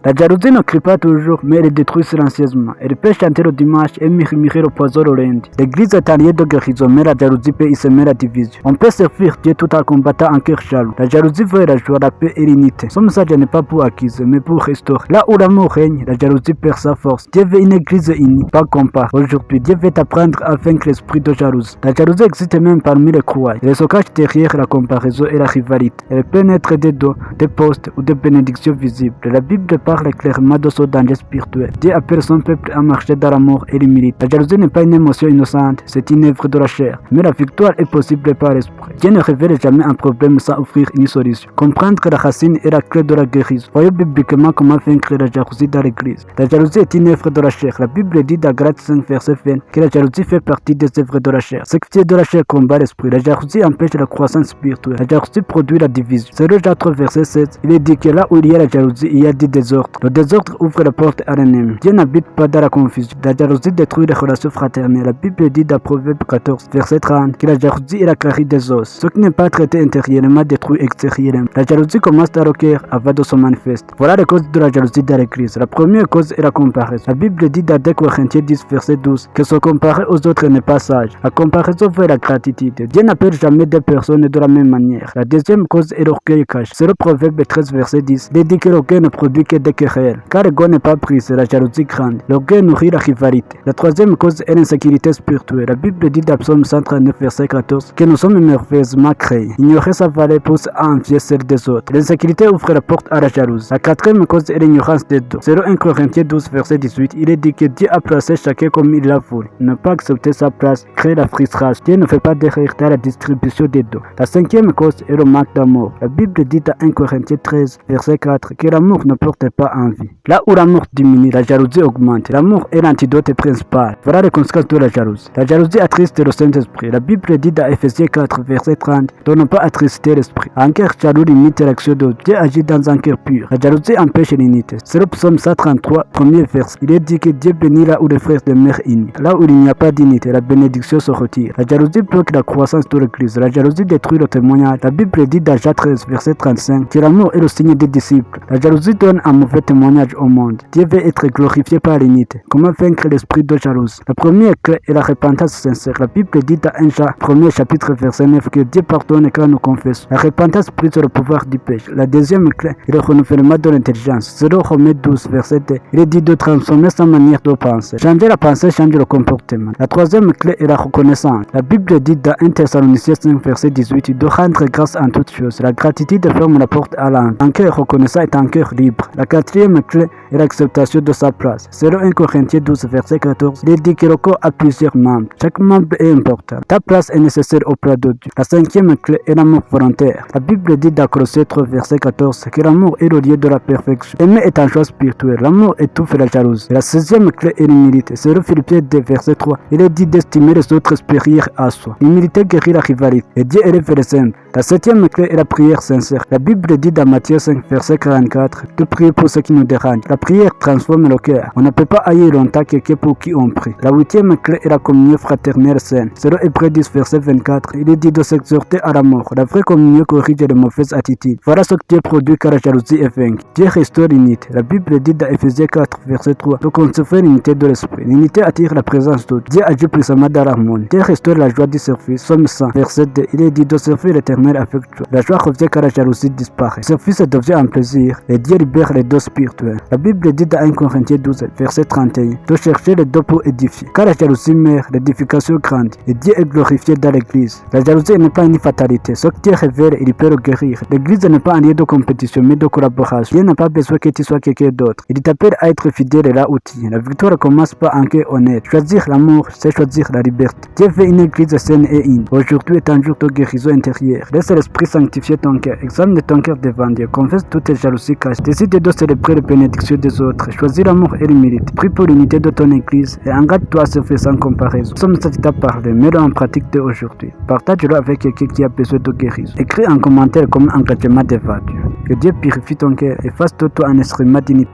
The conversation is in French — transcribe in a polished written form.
La jalousie ne crie pas toujours, mais elle détruit silencieusement. Elle peut chanter le dimanche et murmurer le poison le lundi. L'église est un lieu de guérison, mais la jalousie peut y semer la division. On peut servir Dieu tout en combattant un cœur jaloux. La jalousie veut la joie, la paix et l'unité. Ce message n'est pas pour accuser, mais pour restaurer. Là où l'amour règne, la jalousie perd sa force. Dieu veut une église unie, pas compare. Aujourd'hui, Dieu veut apprendre à vaincre l'esprit de jalousie. La jalousie existe même parmi les croyants. Elle se cache derrière la comparaison et la rivalité. Elle peut naître des dons, des postes ou des bénédictions visibles. La Bible parle clairement de ce danger spirituel. Dieu appelle son peuple à marcher dans l'amour et l'humilité. La jalousie n'est pas une émotion innocente, c'est une œuvre de la chair. Mais la victoire est possible par l'esprit. Dieu ne révèle jamais un problème sans offrir une solution. Comprendre que la racine est la clé de la guérison. Voyons bibliquement comment vaincre la jalousie dans l'église. La jalousie est une œuvre de la chair. La Bible dit dans Galates 5 verset 20 que la jalousie fait partie des œuvres de la chair. Ce qui est de la chair combat l'esprit. La jalousie empêche la croissance spirituelle. La jalousie produit la division. Selon Jean 3 verset 7, il est dit que là où il y a la jalousie, il y a du désordre. Le désordre ouvre la porte à l'ennemi. Dieu n'habite pas dans la confusion. La jalousie détruit les relations fraternelles. La Bible dit dans Proverbe 14 verset 30 que la jalousie est la carie des os. Ce qui n'est pas traité intérieurement détruit extérieurement. La jalousie commence dans le cœur avant de se manifester. Voilà les causes de la jalousie dans l'église. La première cause est la comparaison. La Bible dit dans 2 Corinthiens 10 verset 12 que se comparer aux autres n'est pas sage. La comparaison veut la gratitude. Dieu n'appelle jamais deux personnes de la même manière. La deuxième cause est l'orgueil caché. C'est le Proverbe 13 verset 10. Il dit que l'orgueil ne produit que des querelles. Car l'ego n'est pas pris, c'est la jalousie grande. L'orgueil nourrit la rivalité. La troisième cause est l'insécurité spirituelle. La Bible dit dans Psaume 139 verset 14 que nous sommes merveilleusement créés. Ignorer sa valeur pousse à envier celle des autres. L'insécurité ouvre la porte à la jalousie. La quatrième cause est l'ignorance des dons. Selon 1 Corinthiens 12 verset 18, il est dit que Dieu a placé chacun comme il l'a voulu. Ne pas accepter sa place crée la frustration. Dieu ne fait pas d'erreur dans la distribution des dons. La cinquième cause est le manque d'amour. La Bible dit dans 1 Corinthiens 13 verset 4 que l'amour ne porte pas envie. Là où l'amour diminue, la jalousie augmente. L'amour est l'antidote principal. Voilà les conséquences de la jalousie. La jalousie attriste le Saint-Esprit. La Bible dit dans Ephésiens 4 verset 30 de ne pas attrister l'esprit. Un cœur jaloux limite l'action de Dieu agit dans un cœur pur. La jalousie empêche l'unité. C'est le psaume 133, premier verset. Il est dit que Dieu bénit là où les frères demeurent unis. Là où il n'y a pas d'unité, la bénédiction se retire. La jalousie bloque la croissance de l'Église. La jalousie détruit le témoignage. La Bible dit dans Jean 13 verset 35 que l'amour est le signe des disciples. La jalousie donne un mauvais témoignage au monde. Dieu veut être glorifié par l'unité. Comment vaincre l'esprit de jalousie? La première clé est la repentance sincère. La Bible dit dans 1 Jean 1er chapitre verset 9 que Dieu pardonne quand nous confessons. La repentance brise le pouvoir du péché. La deuxième clé est le renouvellement de l'intelligence. Selon Romains 12 verset 2, il est dit de transformer sa manière de penser. Changer la pensée change le comportement. La troisième clé est la reconnaissance. La Bible dit dans 1 Thessaloniciens 5 verset 18 de rendre grâce en toutes choses. La gratitude ferme la porte à l'âme. Un cœur reconnaissant est un cœur libre. La quatrième clé est l'acceptation de sa place. Selon 1 Corinthiens 12 verset 14, il est dit que le corps a plusieurs membres. Chaque membre est important. Ta place est nécessaire auprès de Dieu. La cinquième clé est l'amour volontaire. La Bible dit dans Colossiens 3 verset 14 que l'amour est le lieu de la perfection. Aimer est un choix spirituel. L'amour étouffe la jalousie. La sixième clé est l'humilité. Selon Philippiens 2 verset 3, il est dit d'estimer les autres supérieurs à soi. L'humilité guérit la rivalité. Et Dieu élève les simples. La septième clé est la prière sincère. La Bible dit dans Matthieu 5 verset 44 de prier pour ceux qui nous dérangent. La prière transforme le cœur. On ne peut pas haïr longtemps quelqu'un pour qui on prie. La huitième clé est la communion fraternelle saine. Selon Hébreux 10 verset 24, il est dit de s'exhorter à la mort. La vraie communion corrige les mauvaises attitudes. Voilà ce que Dieu produit quand la jalousie est vaincue. Dieu restaure l'unité. La Bible dit dans Ephésiens 4 verset 3 de conserver l'unité de l'esprit. L'unité attire la présence de Dieu. Agit puissamment dans l'harmonie. Dieu restaure la joie du service. Somme 100 verset 2, il est dit de servir l'éternel avec joie. La joie revient quand la jalousie disparaît. Le service devient un plaisir et Dieu libère les dons spirituels. La Bible dit dans 1 Corinthiens 12 verset 31 de chercher les dons pour édifier. Quand la jalousie meurt, l'édification grandit et Dieu est glorifié dans l'église. La jalousie n'est pas une fatalité. Ce que Dieu révèle, il peut le guérir. L'église n'est pas un lieu de compétition mais de collaboration. Dieu n'a pas besoin que tu sois quelqu'un d'autre. Il t'appelle à être fidèle là où tu es. La victoire commence par un cœur honnête. Choisir l'amour, c'est choisir la liberté. Dieu veut une église saine et une. Aujourd'hui est un jour de guérison intérieure. Laisse l'esprit sanctifier ton cœur. Examine ton cœur devant Dieu. Confesse toutes tes jalousies cachées. Décide de célébrer les bénédictions des autres. Choisis l'amour et l'humilité. Prie pour l'unité de ton église et engage-toi à servir sans comparaison. Somme ça t'a parlé, mets-le en pratique dès aujourd'hui. Partage-le avec quelqu'un qui a besoin de guérison. Écris un commentaire comme engagement devant Dieu. Que Dieu purifie ton cœur et fasse de toi un instrument d'unité.